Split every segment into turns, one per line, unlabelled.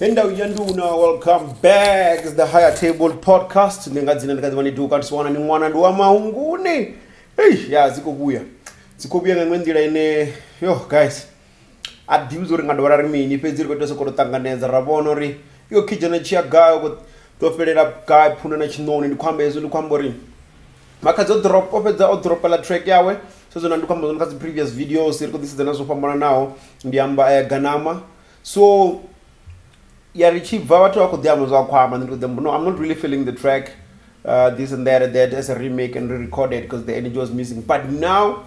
Enda uyanduna, welcome back. It's the Higher Table Podcast. Ngengadzina ndikadzimani duka tiswana ni mwana ndo wa mahunguni. Yeah, zikubuya ngendira ine yo guys. Adiuzo uri ngandora rimini pedziri kwete sokotanganeza rabona ri yo kijana chia gayo ko tofelera guy phuna na chinoni ndikwamba ezo ndikwamba ri makadzo drop opedza o drop la track yawe sezona ndikwamba zona kazi previous videos iri ko this is nazo pambana nawo ndiyamba Ganama. So yarichibva watu wako diamo za kwama no, I'm not really feeling the track this and that as a remake and re-recorded because the energy was missing. But now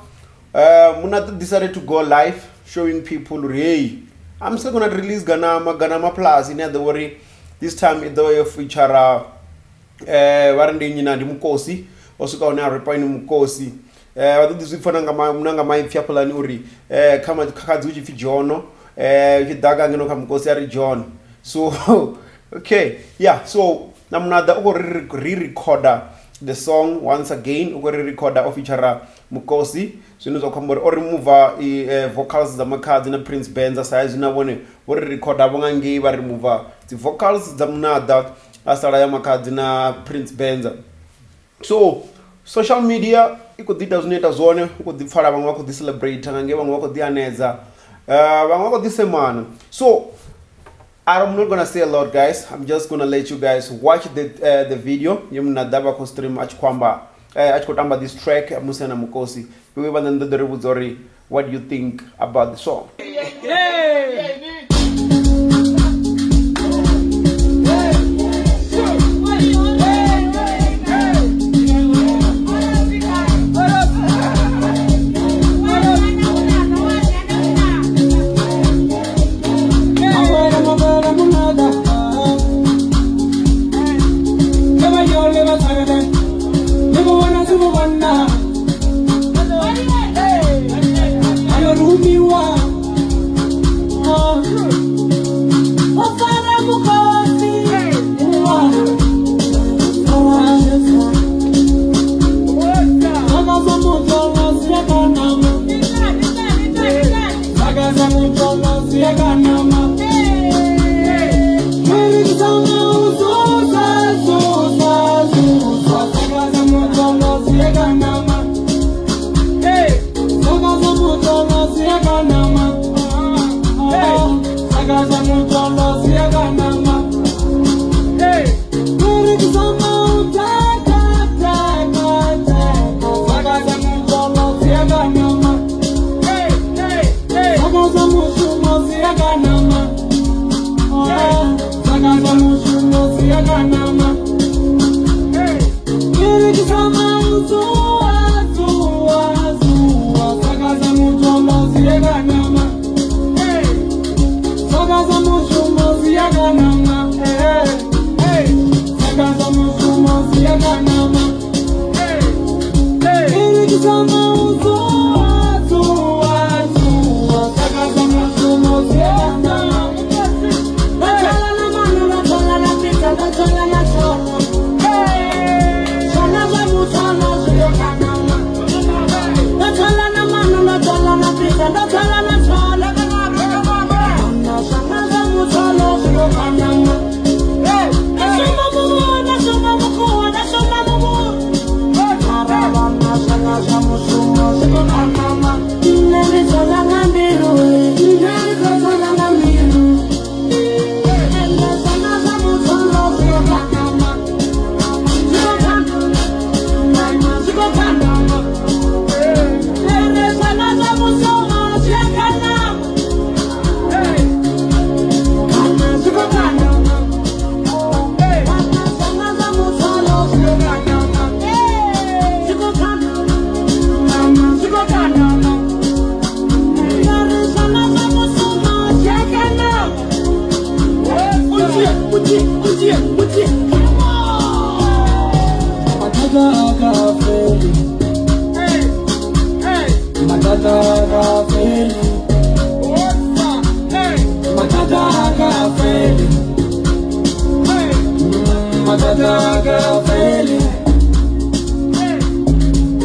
Munata decided to go live showing people, hey, I'm still gonna release Ganama Plus. In other words, this time it will feature warandi nyina ndi Mukosi osuka ona repa ni Mukosi wadu zifana ngama mai fyapala ni uri kama kakadzi uchi fijono kidaga ngino kama Mukosi ari John. So okay, yeah, so namunada uko re-recorder the song once again, uko re-recorder feature Mukosi. So you know or remove vocals za makadzi na Prince Benza size na wone or recorder bongangi ba remove the vocals za munada asala ya makadzi na Prince Benza. So social media ikudita zuneta zone ukudifala bamwe bako celebrate ngange bamwe bako dianeza bamwe bako disemana. So I'm not gonna say a lot, guys. I'm just gonna let you guys watch the video. Yumnadaba ko stream achkwamba achkotamba this track Musana Mukosi. What do you think about the song?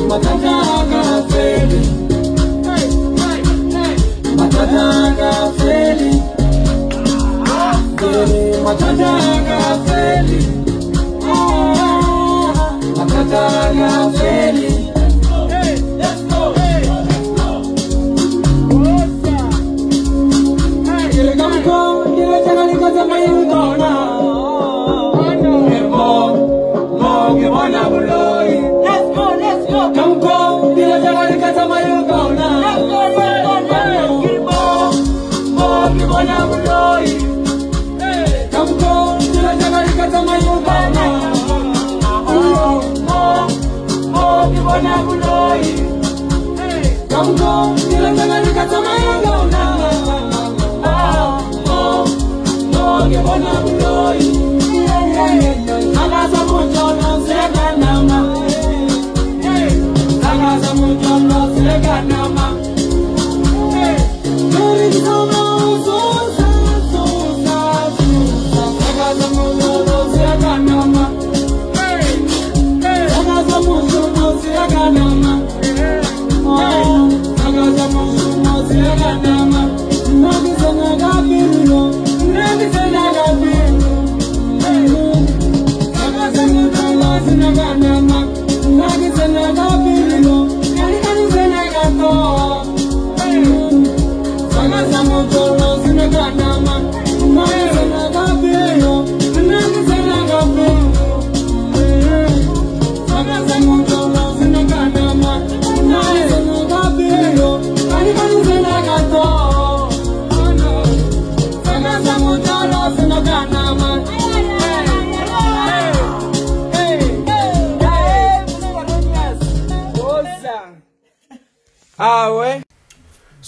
Matata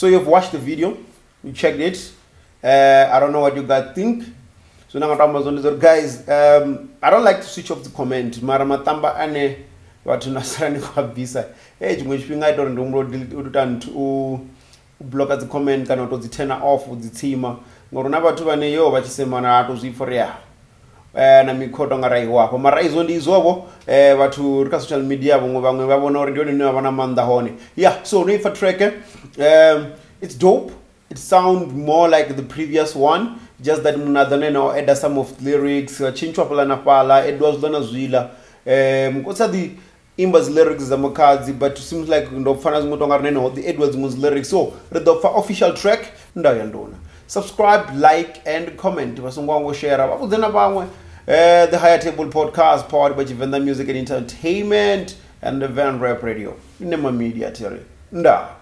So you've watched the video, you checked it. I don't know what you guys think. So now guys, I don't like to switch off the comment. Mara matamba ane watu nasarani kwa visa. Hey, chimwechipinga ito ndumro ututantu block the comment kana to turn off the team. Ngorona batu bane yo bachisema na atozifore na mikoto ngarai wako mara izo ndi izobo watu rika social media bongo bamwe babona uri ndio ni abana manda hone. Yeah, so Rifa track it's dope. It sounds more like the previous one, just that munadhanena add some of the lyrics chinchwa pala na pala Edwards Lona Zwila mkosa the Imba's lyrics za makazi, but it seems like ndo fana zimotonga neno the Edwards Muz lyrics. So the official track ndayo ndona. Subscribe, like and comment. Wasungwango share abuzena bamwe the Higher Table Podcast powered by Jivenda Music and Entertainment and the Van Rap Radio. Inema Media Terry. Nda.